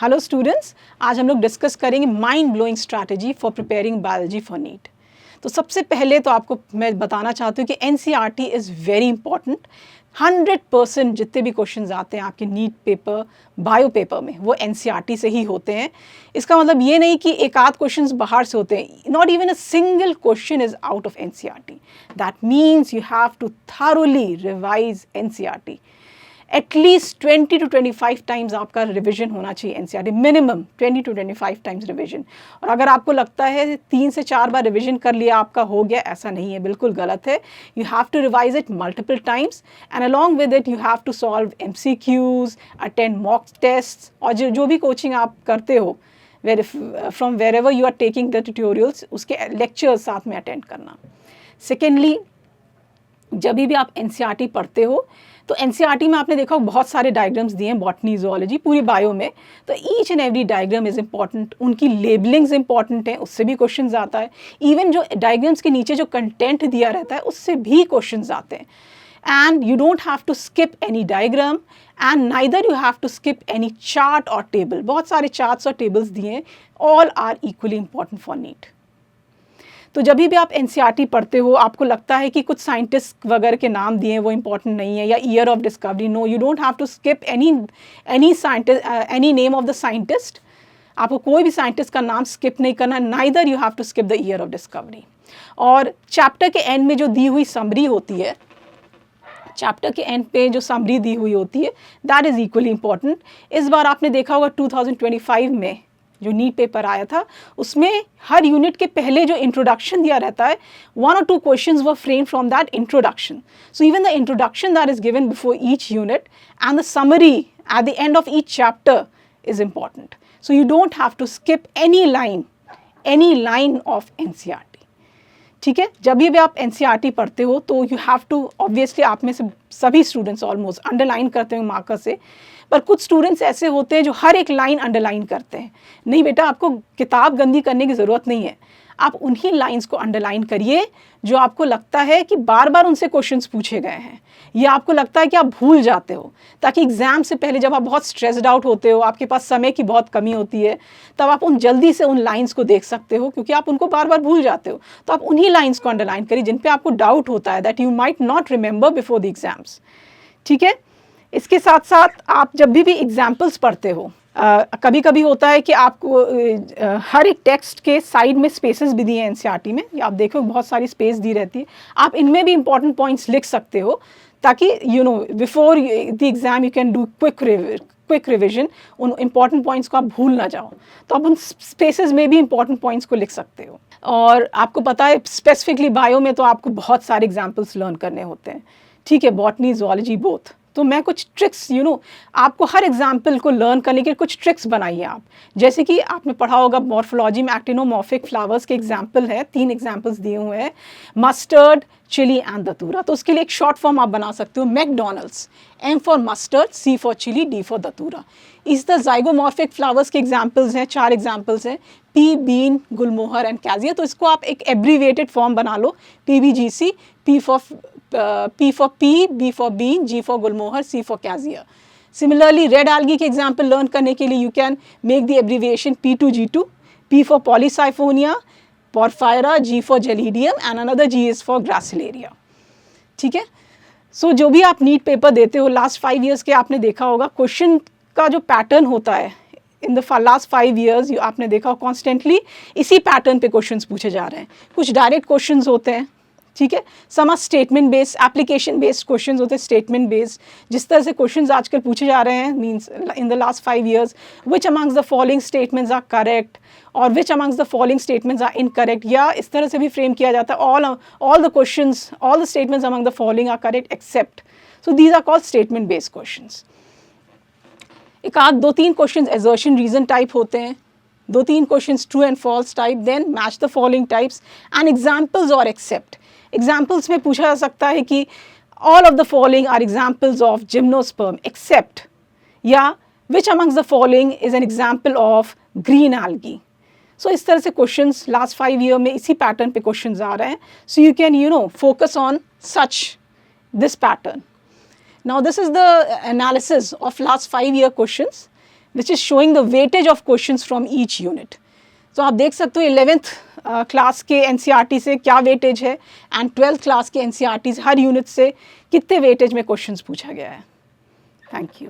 Hello students, आज हम लोग डिस्कस करेंगे mind blowing strategy for preparing biology for NEET. तो सबसे पहले तो आपको मैं बताना चाहती हूँ कि एनसीईआरटी इज़ वेरी इंपॉर्टेंट। 100% जितने भी क्वेश्चंस आते हैं आपके नीट पेपर, बायो पेपर में, वो एनसीईआरटी से ही होते हैं। इसका मतलब ये नहीं कि एक आध क्वेश्चंस बाहर से होते हैं। Not even a single question is out of NCERT. That means you have to thoroughly revise NCERT. At least 20 to 25 times आपका रिविजन होना चाहिए NCERT, minimum 20 to 25 times revision. और अगर आपको लगता है 3 से 4 बार रिविजन कर लिया आपका हो गया, ऐसा नहीं है, बिल्कुल गलत है। You have to revise it multiple times and along with it you have to solve MCQs, attend mock test, और जो भी कोचिंग आप करते हो from wherever you are taking the tutorials, उसके लेक्चर्स साथ में अटेंड करना। सेकेंडली, जब भी आप एनसीईआरटी पढ़ते हो तो एनसीईआरटी में आपने देखा बहुत सारे डायग्राम्स दिए हैं, बॉटनी, ज़ूलॉजी, पूरी बायो में। तो each and every diagram is important, उनकी लेबलिंग्स इंपॉर्टेंट है, उससे भी क्वेश्चंस आता है। इवन जो डायग्राम्स के नीचे जो कंटेंट दिया रहता है उससे भी क्वेश्चंस आते हैं। And you don't have to skip any diagram and neither you have to skip any chart और टेबल। बहुत सारे चार्ट्स और टेबल्स दिए हैं, all are equally important for NEET. तो जब भी आप एनसीईआरटी पढ़ते हो आपको लगता है कि कुछ साइंटिस्ट वगैरह के नाम दिए हैं वो इंपॉर्टेंट नहीं है, या year of discovery, no, you don't have to skip any scientist, any name of the scientist. आपको कोई भी साइंटिस्ट का नाम स्किप नहीं करना, neither you have to skip the year of discovery. और चैप्टर के एंड में जो दी हुई समरी होती है, चैप्टर के एंड पे जो समरी दी हुई होती है, दैट इज़ इक्वली इंपॉर्टेंट। इस बार आपने देखा होगा 2025 में जो नीट पेपर आया था, उसमें हर यूनिट के पहले जो इंट्रोडक्शन दिया रहता है, 1 or 2 questions were frame from that introduction. So even the introduction that is given before each unit and the summary at the end of each chapter is important. So you don't have to skip any line of NCERT. ठीक है, जब भी आप NCERT पढ़ते हो तो you have to, obviously आप में से सभी स्टूडेंट्स ऑलमोस्ट अंडरलाइन करते हैं मार्कर से, पर कुछ स्टूडेंट्स ऐसे होते हैं जो हर एक लाइन अंडरलाइन करते हैं। नहीं बेटा, आपको किताब गंदी करने की ज़रूरत नहीं है, आप उन्हीं लाइंस को अंडरलाइन करिए जो आपको लगता है कि बार बार उनसे क्वेश्चंस पूछे गए हैं, या आपको लगता है कि आप भूल जाते हो, ताकि एग्ज़ाम से पहले जब आप बहुत स्ट्रेस्ड आउट होते हो, आपके पास समय की बहुत कमी होती है, तब आप जल्दी से उन लाइंस को देख सकते हो, क्योंकि आप उनको बार बार भूल जाते हो। तो आप उन्हीं लाइंस को अंडरलाइन करिए जिन पर आपको डाउट होता है, that you might not remember before the exams. ठीक है, इसके साथ साथ आप जब भी एग्जाम्पल्स पढ़ते हो, कभी कभी होता है कि आपको हर एक टेक्स्ट के साइड में स्पेसेस भी दिए हैं एनसीईआरटी में, आप देखो बहुत सारी स्पेस दी रहती है, आप इनमें भी इंपॉर्टेंट पॉइंट्स लिख सकते हो, ताकि before the exam you can do quick revision, उन इंपॉर्टेंट पॉइंट्स को आप भूल ना जाओ। तो आप उन स्पेसेस में भी इंपॉर्टेंट पॉइंट्स को लिख सकते हो। और आपको पता है स्पेसिफिकली बायो में तो आपको बहुत सारे एग्जाम्पल्स लर्न करने होते हैं। ठीक है, बॉटनी, ज़ूलॉजी, बोथ। तो मैं कुछ ट्रिक्स आपको हर एग्जाम्पल को लर्न करने के कुछ ट्रिक्स बनाइए आप। जैसे कि आपने पढ़ा होगा मॉर्फोलॉजी में एक्टिनोमॉर्फिक फ्लावर्स के एग्जाम्पल है, 3 एग्जाम्पल्स दिए हुए हैं, मस्टर्ड, चिली एंड दतूरा। तो उसके लिए एक शॉर्ट फॉर्म आप बना सकते हो, McDonald's, M for mustard, C for chilli, D for datura. इस द जाइगोमॉर्फिक फ्लावर्स के एग्जाम्पल्स हैं, 4 एग्जाम्पल्स हैं, pea, bean, gulmohar and cassia. तो इसको आप एक एब्रीवेटेड फॉर्म बना लो, PBGC, P for pea, B for bean, G for gulmohar, C for cassia. Similarly, red algae के एग्जाम्पल लर्न करने के लिए you can make the abbreviation P2G2, P for Polysiphonia, Porphyra, G for Gelidium and another G is for Gracilaria. ठीक है, सो जो भी आप NEET paper देते हो लास्ट 5 years के, आपने देखा होगा क्वेश्चन का जो पैटर्न होता है इन द लास्ट 5 years, आपने देखा कॉन्स्टेंटली इसी पैटर्न पे क्वेश्चंस पूछे जा रहे हैं। कुछ डायरेक्ट क्वेश्चंस होते हैं, ठीक है, some are statement based, application based questions होते हैं, स्टेटमेंट बेस्ड। जिस तरह से क्वेश्चंस आजकल पूछे जा रहे हैं, means in the last 5 years, which amongst the following statements are correct और which amongst the following statements are incorrect, या इस तरह से भी फ्रेम किया जाता है, all the questions, all the statements among the following are correct except. So these are called statement based questions. एक आध 2-3 क्वेश्चंस असर्शन रीजन टाइप होते हैं, 2-3 questions true and false type, then match the following types and examples और except. Examples में पूछा जा सकता है कि all of the following are examples of gymnosperm except, या which amongst the following is an example of green algae. So इस तरह से क्वेश्चंस लास्ट 5 year में इसी पैटर्न पे क्वेश्चंस आ रहे हैं। So you can focus on such this pattern. Now this is the analysis of last 5 year questions. Which is showing the weightage of questions from each unit. तो आप देख सकते हो 11th क्लास के NCERT से क्या वेटेज है and 12th class के NCERT हर यूनिट से कितने वेटेज में क्वेश्चंस पूछा गया है। Thank you.